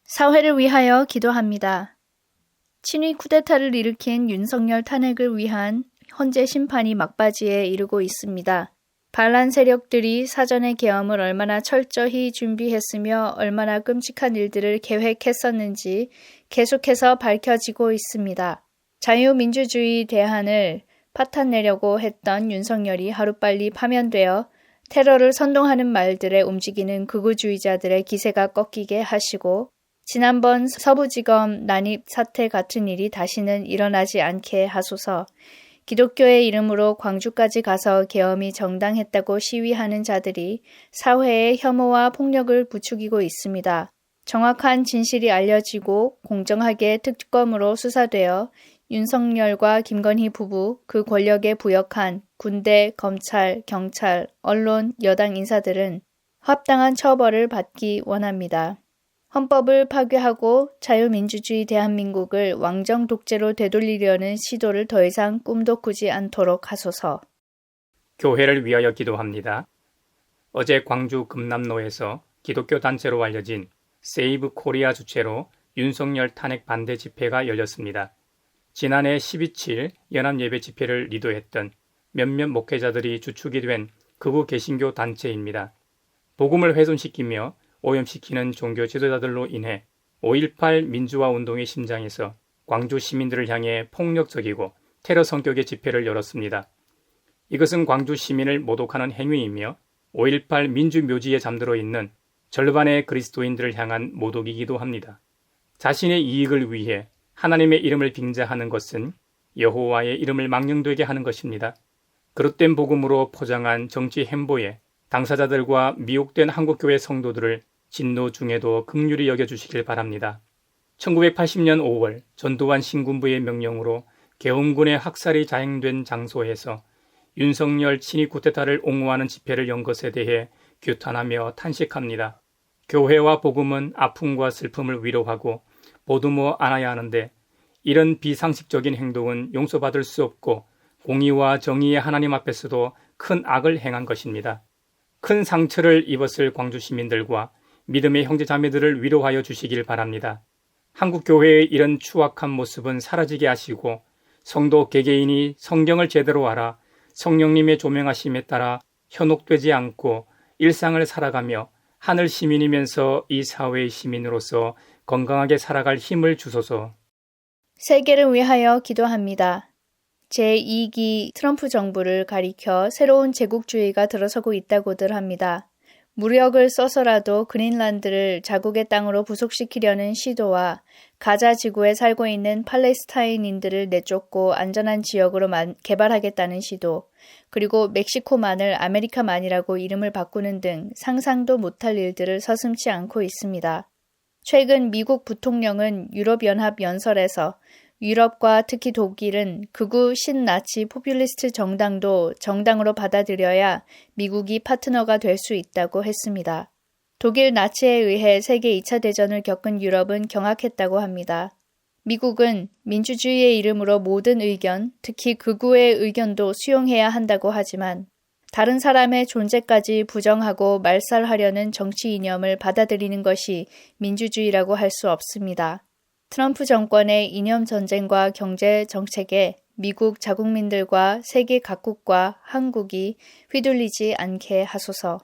사회를 위하여 기도합니다. 친위 쿠데타를 일으킨 윤석열 탄핵을 위한 헌재 심판이 막바지에 이르고 있습니다. 반란 세력들이 사전의 계엄을 얼마나 철저히 준비했으며 얼마나 끔찍한 일들을 계획했었는지 계속해서 밝혀지고 있습니다. 자유민주주의 대한을 파탄내려고 했던 윤석열이 하루빨리 파면되어 테러를 선동하는 말들에 움직이는 극우주의자들의 기세가 꺾이게 하시고 지난번 서부지검 난입 사태 같은 일이 다시는 일어나지 않게 하소서. 기독교의 이름으로 광주까지 가서 계엄이 정당했다고 시위하는 자들이 사회에 혐오와 폭력을 부추기고 있습니다. 정확한 진실이 알려지고 공정하게 특검으로 수사되어 윤석열과 김건희 부부, 그 권력에 부역한 군대, 검찰, 경찰, 언론, 여당 인사들은 합당한 처벌을 받기 원합니다. 헌법을 파괴하고 자유민주주의 대한민국을 왕정 독재로 되돌리려는 시도를 더 이상 꿈도 꾸지 않도록 하소서. 교회를 위하여 기도합니다. 어제 광주 금남로에서 기독교 단체로 알려진 세이브 코리아 주최로 윤석열 탄핵 반대 집회가 열렸습니다. 지난해 12.7 연합예배 집회를 리더했던 몇몇 목회자들이 주축이 된 극우 개신교 단체입니다. 복음을 훼손시키며 오염시키는 종교 지도자들로 인해 5.18 민주화 운동의 심장에서 광주 시민들을 향해 폭력적이고 테러 성격의 집회를 열었습니다. 이것은 광주 시민을 모독하는 행위이며 5.18 민주묘지에 잠들어 있는 절반의 그리스도인들을 향한 모독이기도 합니다. 자신의 이익을 위해 하나님의 이름을 빙자하는 것은 여호와의 이름을 망령되게 하는 것입니다. 그릇된 복음으로 포장한 정치 행보에 당사자들과 미혹된 한국교회 성도들을 진노 중에도 긍휼히 여겨주시길 바랍니다. 1980년 5월 전두환 신군부의 명령으로 계엄군의 학살이 자행된 장소에서 윤석열 친위 쿠데타를 옹호하는 집회를 연 것에 대해 규탄하며 탄식합니다. 교회와 복음은 아픔과 슬픔을 위로하고 보듬어 안아야 하는데 이런 비상식적인 행동은 용서받을 수 없고 공의와 정의의 하나님 앞에서도 큰 악을 행한 것입니다. 큰 상처를 입었을 광주 시민들과 믿음의 형제자매들을 위로하여 주시길 바랍니다. 한국교회의 이런 추악한 모습은 사라지게 하시고 성도 개개인이 성경을 제대로 알아 성령님의 조명하심에 따라 현혹되지 않고 일상을 살아가며 하늘 시민이면서 이 사회의 시민으로서 건강하게 살아갈 힘을 주소서. 세계를 위하여 기도합니다. 제2기 트럼프 정부를 가리켜 새로운 제국주의가 들어서고 있다고들 합니다. 무력을 써서라도 그린란드를 자국의 땅으로 부속시키려는 시도와 가자 지구에 살고 있는 팔레스타인인들을 내쫓고 안전한 지역으로 개발하겠다는 시도, 그리고 멕시코만을 아메리카만이라고 이름을 바꾸는 등 상상도 못할 일들을 서슴지 않고 있습니다. 최근 미국 부통령은 유럽연합 연설에서 유럽과 특히 독일은 극우 신나치 포퓰리스트 정당도 정당으로 받아들여야 미국이 파트너가 될 수 있다고 했습니다. 독일 나치에 의해 세계 2차 대전을 겪은 유럽은 경악했다고 합니다. 미국은 민주주의의 이름으로 모든 의견, 특히 극우의 의견도 수용해야 한다고 하지만 다른 사람의 존재까지 부정하고 말살하려는 정치 이념을 받아들이는 것이 민주주의라고 할 수 없습니다. 트럼프 정권의 이념 전쟁과 경제 정책에 미국 자국민들과 세계 각국과 한국이 휘둘리지 않게 하소서.